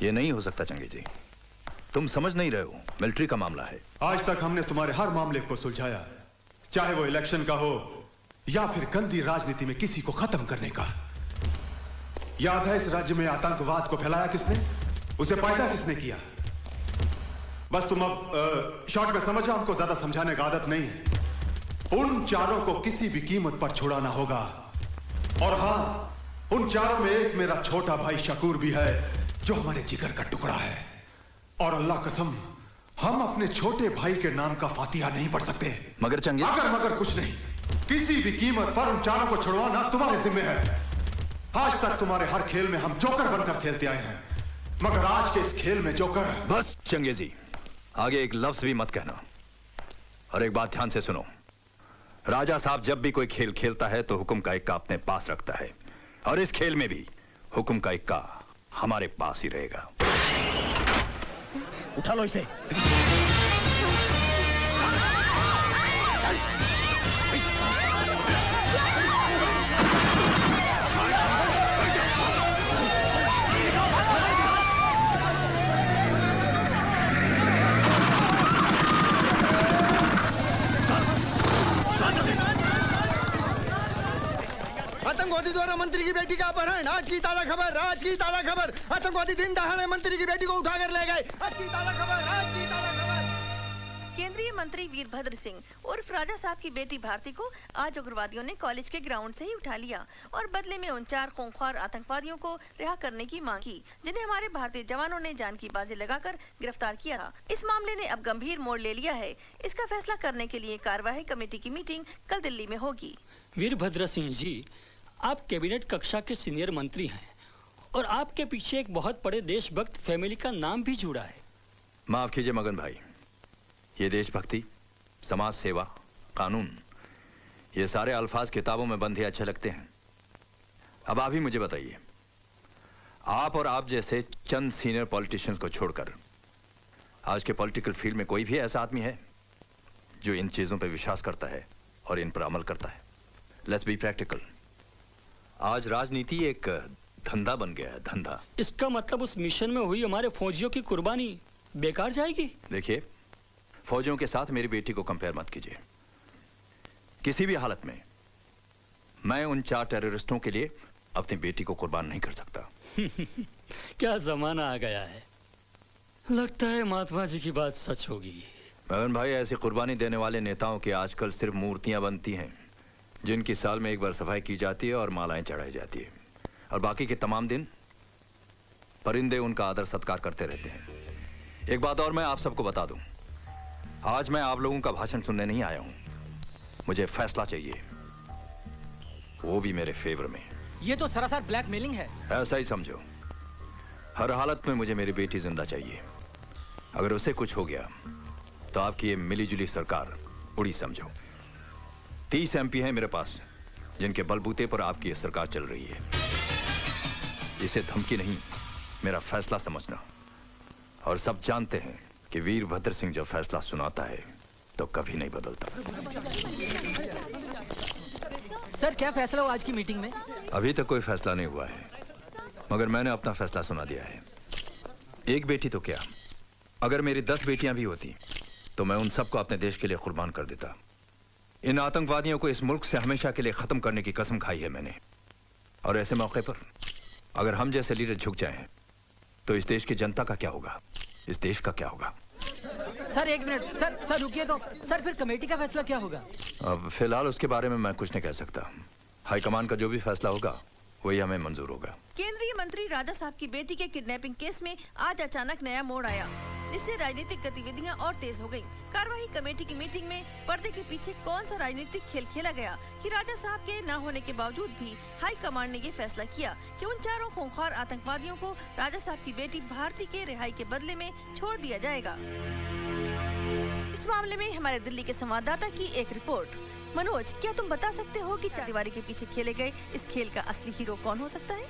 ये नहीं हो सकता चंगे जी, तुम समझ नहीं रहे हो, मिलिट्री का मामला है। आज तक हमने तुम्हारे हर मामले को सुलझाया, चाहे वो इलेक्शन का हो या फिर गंदी राजनीति में किसी को खत्म करने का। याद है इस राज्य में आतंकवाद को फैलाया किसने, उसे पैदा किसने किया? बस तुम अब शॉर्ट में समझो, हमको ज्यादा समझाने का आदत नहीं है। उन चारों को किसी भी कीमत पर छुड़ाना होगा। और हां, उन चारों में एक मेरा छोटा भाई शकूर भी है, जो हमारे जिगर का टुकड़ा है। और अल्लाह कसम, हम अपने छोटे भाई के नाम का फातिहा नहीं पढ़ सकते। मगर चंगे, मगर कुछ नहीं, किसी भी कीमत पर उन चारों को छुड़वाना तुम्हारे जिम्मे है। आज तक तुम्हारे हर खेल में हम जोकर बनकर खेलते आए हैं, मगर आज के इस खेल में जोकर। बस चंगे जी, आगे एक लफ्ज भी मत कहना। और एक बात ध्यान से सुनो, राजा साहब जब भी कोई खेल खेलता है तो हुक्म का इक्का अपने पास रखता है, और इस खेल में भी हुक्म का इक्का हमारे पास ही रहेगा। उठा लो इसे। आतंकवादी द्वारा मंत्री की बेटी का अपहरण, आज की ताजा खबर, आज की ताजा खबर। आतंकवादी दिन दहाड़े मंत्री की बेटी को उठाकर ले गए, आज की ताजा खबर, आज की ताजा खबर। केंद्रीय मंत्री वीरभद्र सिंह उर्फ राजा साहब की बेटी भारती को आज उग्रवादियों ने कॉलेज के ग्राउंड से ही उठा लिया और बदले में उन 4 खूंखार आतंकवादियों को रिहा करने की मांग की, जिन्हें हमारे भारतीय जवानों ने जान की बाजी लगाकर गिरफ्तार किया था। इस मामले ने अब गंभीर मोड़ ले लिया है। इसका फैसला करने के लिए कार्यवाही कमेटी की मीटिंग कल दिल्ली में होगी। वीरभद्र सिंह जी, आप कैबिनेट कक्षा के सीनियर मंत्री हैं और आपके पीछे एक बहुत बड़े देशभक्त फैमिली का नाम भी जुड़ा है। माफ कीजिए मगन भाई, ये देशभक्ति, समाज सेवा, कानून, ये सारे अल्फाज किताबों में बंद ही अच्छे लगते हैं। अब आप ही मुझे बताइए, आप और आप जैसे चंद सीनियर पॉलिटिशियंस को छोड़कर आज के पॉलिटिकल फील्ड में कोई भी ऐसा आदमी है जो इन चीजों पर विश्वास करता है और इन पर अमल करता है? Let's be practical. आज राजनीति एक धंधा बन गया है, धंधा। इसका मतलब उस मिशन में हुई हमारे फौजियों की कुर्बानी बेकार जाएगी? देखिए, फौजियों के साथ मेरी बेटी को कंपेयर मत कीजिए। किसी भी हालत में मैं उन 4 टेररिस्टों के लिए अपनी बेटी को कुर्बान नहीं कर सकता। क्या जमाना आ गया है, लगता है महात्मा जी की बात सच होगी। मगन भाई, ऐसी कुर्बानी देने वाले नेताओं की आजकल सिर्फ मूर्तियां बनती हैं, जिनकी साल में एक बार सफाई की जाती है और मालाएं चढ़ाई जाती है, और बाकी के तमाम दिन परिंदे उनका आदर सत्कार करते रहते हैं। एक बात और मैं आप सबको बता दूं, आज मैं आप लोगों का भाषण सुनने नहीं आया हूं, मुझे फैसला चाहिए, वो भी मेरे फेवर में। ये तो सरासर ब्लैकमेलिंग है। ऐसा ही समझो। हर हालत में मुझे मेरी बेटी जिंदा चाहिए। अगर उसे कुछ हो गया तो आपकी ये मिलीजुली सरकार उड़ी समझो। 30 MP हैं मेरे पास, जिनके बलबूते पर आपकी ये सरकार चल रही है। इसे धमकी नहीं, मेरा फैसला समझना। और सब जानते हैं कि वीरभद्र सिंह जब फैसला सुनाता है तो कभी नहीं बदलता। सर, क्या फैसला हुआ आज की मीटिंग में? अभी तक कोई फैसला नहीं हुआ है, मगर मैंने अपना फैसला सुना दिया है। एक बेटी तो क्या, अगर मेरी 10 बेटियां भी होती तो मैं उन सबको अपने देश के लिए कुर्बान कर देता। इन आतंकवादियों को इस मुल्क से हमेशा के लिए खत्म करने की कसम खाई है मैंने। और ऐसे मौके पर अगर हम जैसे लीडर झुक जाएं तो इस देश की जनता का क्या होगा, इस देश का क्या होगा? सर एक मिनट, सर रुकिए तो। सर फिर कमेटी का फैसला क्या होगा? अब फिलहाल उसके बारे में मैं कुछ नहीं कह सकता। हाईकमान का जो भी फैसला होगा वही हमें मंजूर होगा। केंद्रीय मंत्री राजा साहब की बेटी के किडनैपिंग केस में आज अचानक नया मोड़ आया, जिससे राजनीतिक गतिविधियां और तेज हो गयी। कार्यवाही कमेटी की मीटिंग में पर्दे के पीछे कौन सा राजनीतिक खेल खेला गया कि राजा साहब के न होने के बावजूद भी हाई कमांड ने ये फैसला किया कि उन 4 खूंखार आतंकवादियों को राजा साहब की बेटी भारती के रिहाई के बदले में छोड़ दिया जाएगा। इस मामले में हमारे दिल्ली के संवाददाता की एक रिपोर्ट। मनोज, क्या तुम बता सकते हो कि चारदीवारी के पीछे खेले गए इस खेल का असली हीरो कौन हो सकता है?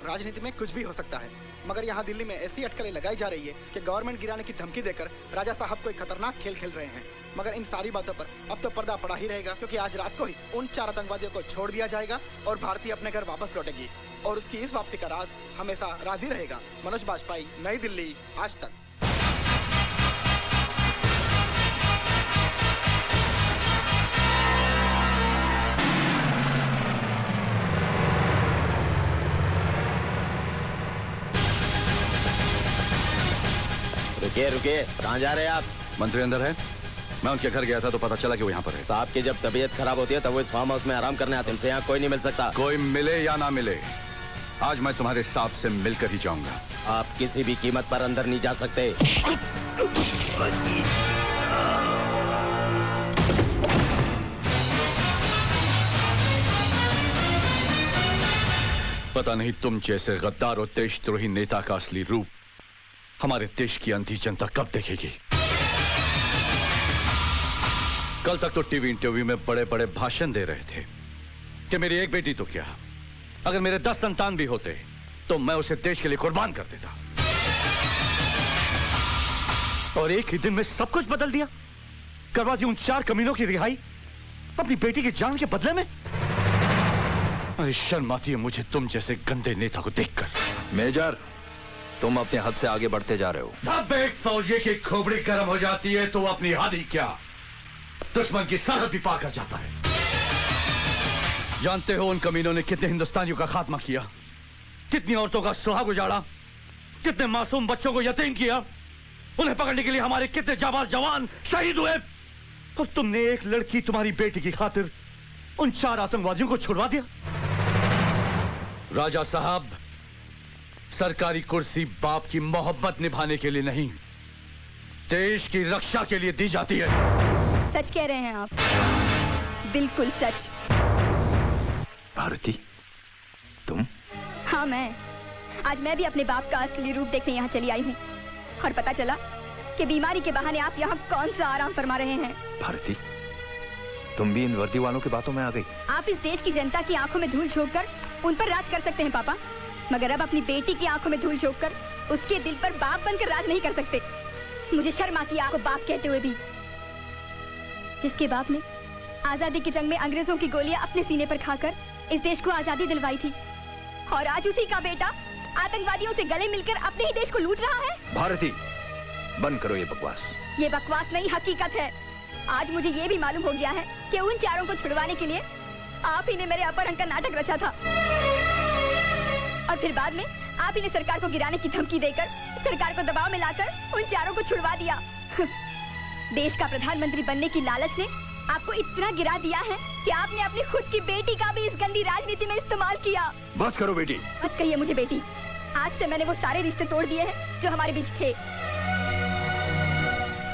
राजनीति में कुछ भी हो सकता है, मगर यहाँ दिल्ली में ऐसी अटकलें लगाई जा रही है कि गवर्नमेंट गिराने की धमकी देकर राजा साहब कोई खतरनाक खेल खेल रहे हैं। मगर इन सारी बातों पर अब तो पर्दा पड़ा ही रहेगा, क्योंकि आज रात को ही उन 4 आतंकवादियों को छोड़ दिया जाएगा और भारतीय अपने घर वापस लौटेगी। और उसकी इस वापसी का राज हमेशा राज ही रहेगा। मनोज बाजपेयी, नई दिल्ली, आज तक। रुकिए रुकिए, कहाँ जा रहे हैं आप? मंत्री अंदर है। मैं उनके घर गया था तो पता चला कि वो यहाँ पर है। साहब की जब तबीयत खराब होती है तब वो इस फार्म हाउस में आराम करने आते हैं। उनसे यहाँ कोई नहीं मिल सकता। कोई मिले या ना मिले, आज मैं तुम्हारे साहब से मिलकर ही जाऊंगा। आप किसी भी कीमत पर अंदर नहीं जा सकते। पता नहीं तुम जैसे गद्दार और देशद्रोही नेता का असली रूप हमारे देश की अंधी जनता कब देखेगी। कल तक तो टीवी इंटरव्यू में बड़े बड़े भाषण दे रहे थे कि मेरी एक बेटी तो क्या, अगर मेरे 10 संतान भी होते तो मैं उसे देश के लिए कुर्बान कर देता। और एक ही दिन में सब कुछ बदल दिया। करवा दी उन 4 कमीनों की रिहाई अपनी बेटी की जान के बदले में। अरे शर्म आती है मुझे तुम जैसे गंदे नेता को देखकर। मेजर, तुम अपने हद से आगे बढ़ते जा रहे हो। जब एक फौजी की खोपड़ी गर्म हो जाती है तो अपनी हद ही क्या, दुश्मन की सरहद भी पार कर जाता है। जानते हो उन कमीनों ने कितने हिंदुस्तानियों का खात्मा किया, कितनी औरतों का सुहाग उजाड़ा, कितने मासूम बच्चों को यतीम किया। उन्हें पकड़ने के लिए हमारे कितने जाबाज जवान शहीद हुए। और तुमने एक लड़की, तुम्हारी बेटी की खातिर उन 4 आतंकवादियों को छुड़वा दिया। राजा साहब, सरकारी कुर्सी बाप की मोहब्बत निभाने के लिए नहीं, देश की रक्षा के लिए दी जाती है। सच कह रहे हैं आप, बिल्कुल सच। भारती, तुम? हाँ मैं। आज मैं भी अपने बाप का असली रूप देखने यहाँ चली आई हूँ और पता चला कि बीमारी के बहाने आप यहाँ कौन सा आराम फरमा रहे हैं। भारती, तुम भी इन वर्दी वालों की बातों में आ गई। आप इस देश की जनता की आंखों में धूल झोंक कर उन पर राज कर सकते हैं पापा, मगर अब अपनी बेटी की आंखों में धूल झोंक कर उसके दिल पर बाप बनकर राज नहीं कर सकते। मुझे शर्म आती है आपको बाप कहते हुए भी। जिसके बाप ने आजादी की जंग में अंग्रेजों की गोलियां अपने सीने पर खाकर इस देश को आजादी दिलवाई थी, और आज उसी का बेटा आतंकवादियों से गले मिलकर अपने ही देश को लूट रहा है। भारती, बंद करो ये बकवास। ये बकवास नहीं, हकीकत है। आज मुझे ये भी मालूम हो गया है कि उन 4 को छुड़वाने के लिए आप ही ने मेरे अपहरण का नाटक रचा था, और फिर बाद में आप ही ने सरकार को गिराने की धमकी देकर सरकार को दबाव में लाकर उन 4 को छुड़वा दिया। देश का प्रधानमंत्री बनने की लालच ने आपको इतना गिरा दिया है कि आपने अपनी खुद की बेटी का भी इस गंदी राजनीति में इस्तेमाल किया। बस करो बेटी। मत कहिए मुझे बेटी। आज से मैंने वो सारे रिश्ते तोड़ दिए हैं जो हमारे बीच थे।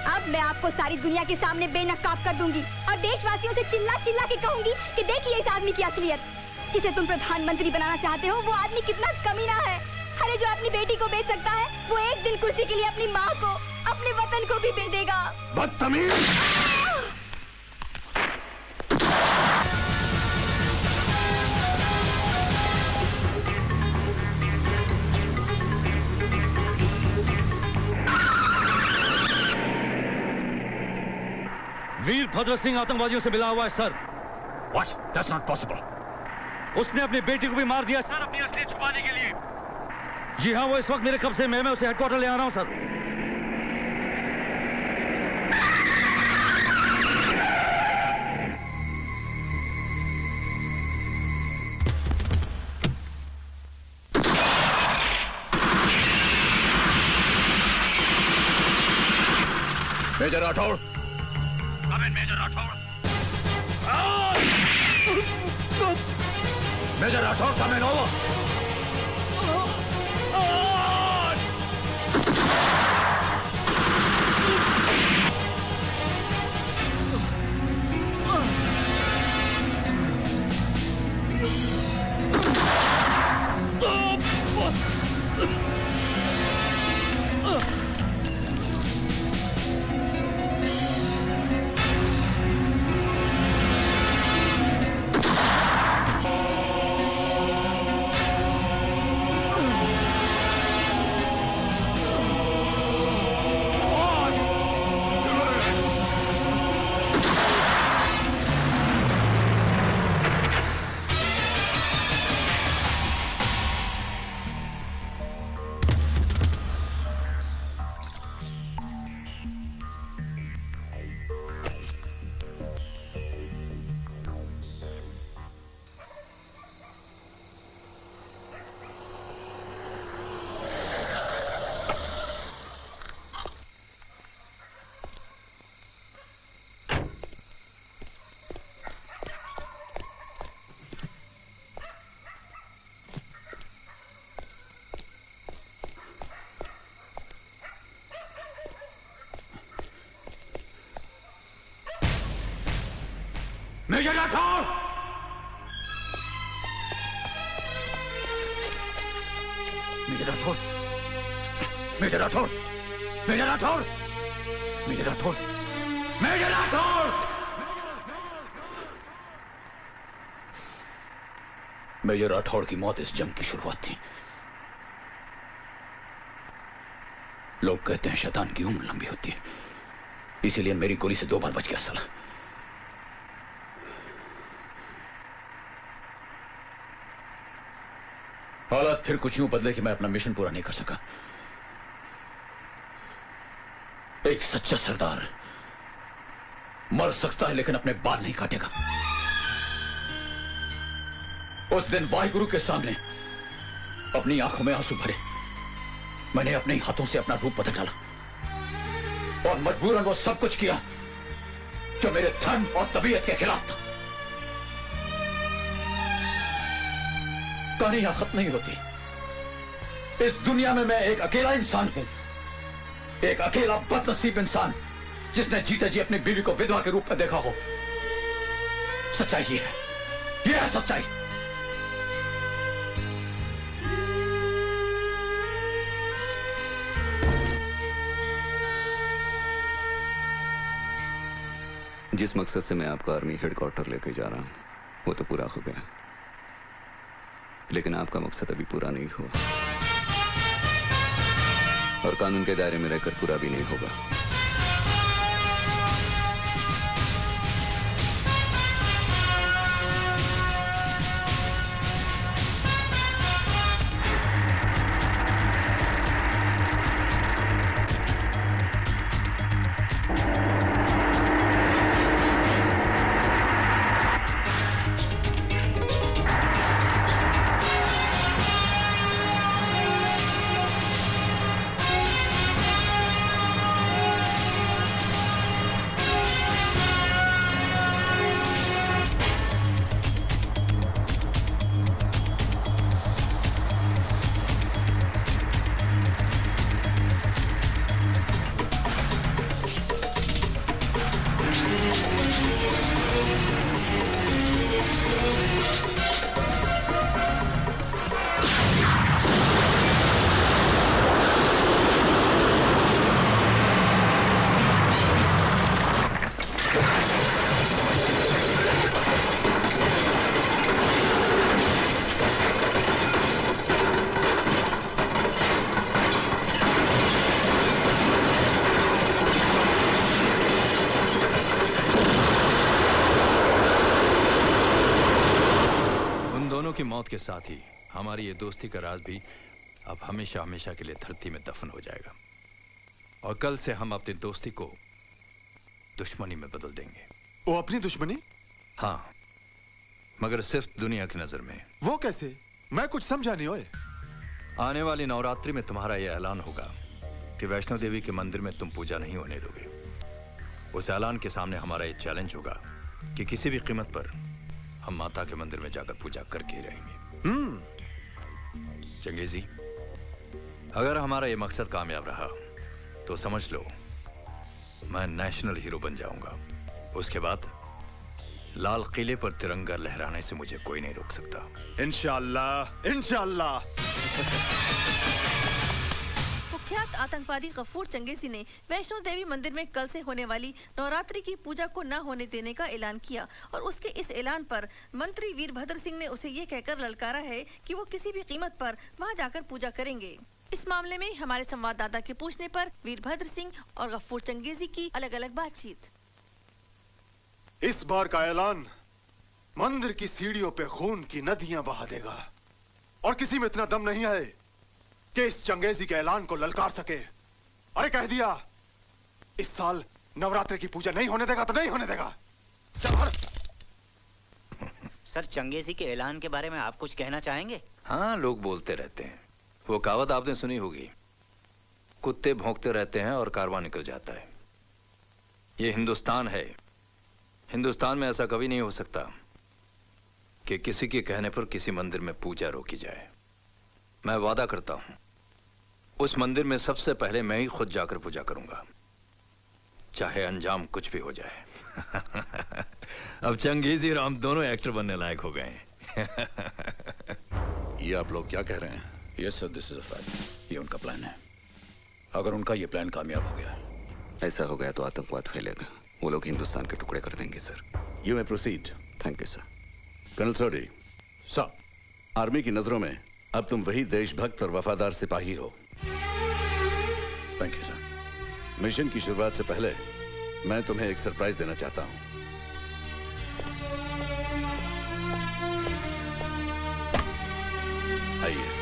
अब मैं आपको सारी दुनिया के सामने बेनकाब कर दूंगी और देशवासियों से चिल्ला चिल्ला के कहूंगी कि देखिए इस आदमी की असलियत। जिसे तुम प्रधानमंत्री बनाना चाहते हो वो आदमी कितना कमीना है। अरे जो अपनी बेटी को बेच सकता है वो एक दिन कुर्सी के लिए अपनी माँ को, अपने वतन को भी बेच देगा। बदतमीज! वीरभद्र सिंह आतंकवादियों से मिला हुआ है sir. What? That's not possible. उसने अपनी बेटी को भी मार दिया सर, अपनी असलियत छुपाने के लिए। जी हाँ, वो इस वक्त मेरे कब्जे में, मैं उसे हेडक्वार्टर ले आ रहा हूँ sir. Major Rathore. Major Rathore. Major Rathore, come in over. Major Rathore! Major Rathore! Major Rathore! Major Rathore! Major Rathore! Major Rathore! Major Rathore की मौत इस जंग की शुरुआत थी। लोग कहते हैं शैतान की उम्र लंबी होती है, इसीलिए मेरी गोली से 2 बार बच गया साला। हालात फिर कुछ यूं बदले कि मैं अपना मिशन पूरा नहीं कर सका। एक सच्चा सरदार मर सकता है लेकिन अपने बाल नहीं काटेगा। उस दिन वाहिगुरु के सामने अपनी आंखों में आंसू भरे, मैंने अपने हाथों से अपना रूप बदल डाला और मजबूरन वो सब कुछ किया जो मेरे धर्म और तबीयत के खिलाफ था। कहानी यहां खत्म नहीं होती। इस दुनिया में मैं एक अकेला इंसान हूं, एक अकेला बदनसीब इंसान जिसने जीते जी अपनी बीवी को विधवा के रूप में देखा हो। सच्चाई ये है सच्चाई। जिस मकसद से मैं आपका आर्मी हेडक्वार्टर लेके जा रहा हूं वो तो पूरा हो गया, लेकिन आपका मकसद अभी पूरा नहीं हुआ और कानून के दायरे में रहकर पूरा भी नहीं होगा। की मौत के साथ ही हमारी ये दोस्ती का राज भी अब हमेशा हमेशा के लिए धरती में दफन हो जाएगा और कल से हम अपनी दोस्ती को दुश्मनी में बदल देंगे। वो अपनी दुश्मनी? हाँ, मगर सिर्फ दुनिया की नजर में। वो कैसे? मैं कुछ समझा नहीं। ओए, आने वाली नवरात्रि में तुम्हारा यह ऐलान होगा कि वैष्णो देवी के मंदिर में तुम पूजा नहीं होने दोगे। उस ऐलान के सामने हमारा यह चैलेंज होगा कि किसी भी कीमत पर हम माता के मंदिर में जाकर पूजा करके ही रहेंगे। चंगेजी, अगर हमारा यह मकसद कामयाब रहा तो समझ लो मैं नेशनल हीरो बन जाऊंगा। उसके बाद लाल किले पर तिरंगा लहराने से मुझे कोई नहीं रोक सकता। इंशाअल्लाह, इंशाअल्लाह। कुख्यात आतंकवादी गफूर चंगेजी ने वैष्णो देवी मंदिर में कल से होने वाली नवरात्रि की पूजा को न होने देने का ऐलान किया और उसके इस ऐलान पर मंत्री वीरभद्र सिंह ने उसे ये कहकर ललकारा है कि वो किसी भी कीमत पर वहां जाकर पूजा करेंगे। इस मामले में हमारे संवाददाता के पूछने पर वीरभद्र सिंह और गफूर चंगेजी की अलग अलग बातचीत। इस बार का ऐलान मंदिर की सीढ़ियों पे खून की नदियां बहा देगा और किसी में इतना दम नहीं है कि इस चंगेजी के ऐलान को ललकार सके। अरे कह दिया, इस साल नवरात्रि की पूजा नहीं होने देगा तो नहीं होने देगा। सर, चंगेजी के ऐलान के बारे में आप कुछ कहना चाहेंगे? हाँ, लोग बोलते रहते हैं। वो कहावत आपने सुनी होगी, कुत्ते भौंकते रहते हैं और कारवां निकल जाता है। ये हिंदुस्तान है। हिंदुस्तान में ऐसा कभी नहीं हो सकता कि किसी के कहने पर किसी मंदिर में पूजा रोकी जाए। मैं वादा करता हूं, उस मंदिर में सबसे पहले मैं ही खुद जाकर पूजा करूंगा, चाहे अंजाम कुछ भी हो जाए। अब चंगेजी और हम दोनों एक्टर बनने लायक हो गए हैं। ये आप लोग क्या कह रहे हैं? Yes sir, this is a fact. ये उनका प्लान है। अगर उनका ये प्लान कामयाब हो गया, ऐसा हो गया तो आतंकवाद फैलेगा। वो लोग हिंदुस्तान के टुकड़े कर देंगे sir. You may proceed. Thank you sir. Colonel Sodhi, sir army की नजरों में अब तुम वही देशभक्त और वफादार सिपाही हो। Thank you sir. मिशन की शुरुआत से पहले मैं तुम्हें एक सरप्राइज देना चाहता हूं। आइए।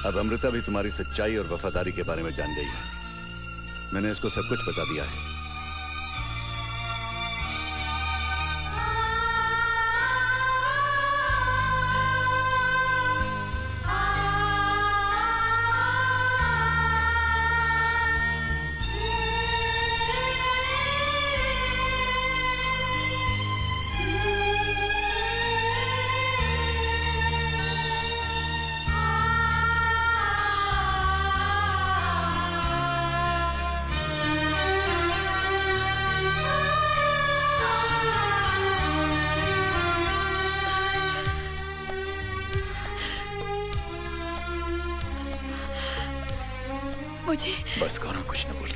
अब अमृता भी तुम्हारी सच्चाई और वफादारी के बारे में जान गई है। मैंने इसको सब कुछ बता दिया है। मुझे बस करो, कुछ न बोली।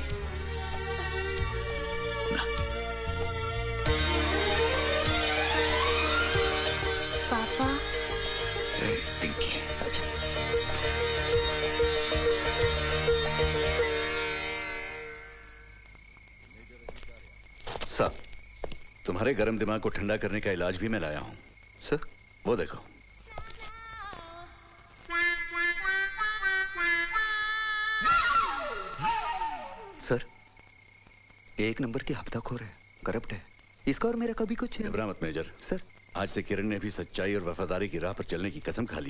पापा। पिंकी, अच्छा। साहब, तुम्हारे गर्म दिमाग को ठंडा करने का इलाज भी मैं लाया हूं। सर वो देखो। सर, एक नंबर की हफ्ताखोर है, करप्ट है। इसका और मेरा कभी कुछ घबरा मत मेजर। सर, आज से किरण ने भी सच्चाई और वफादारी की राह पर चलने की कसम खा ली।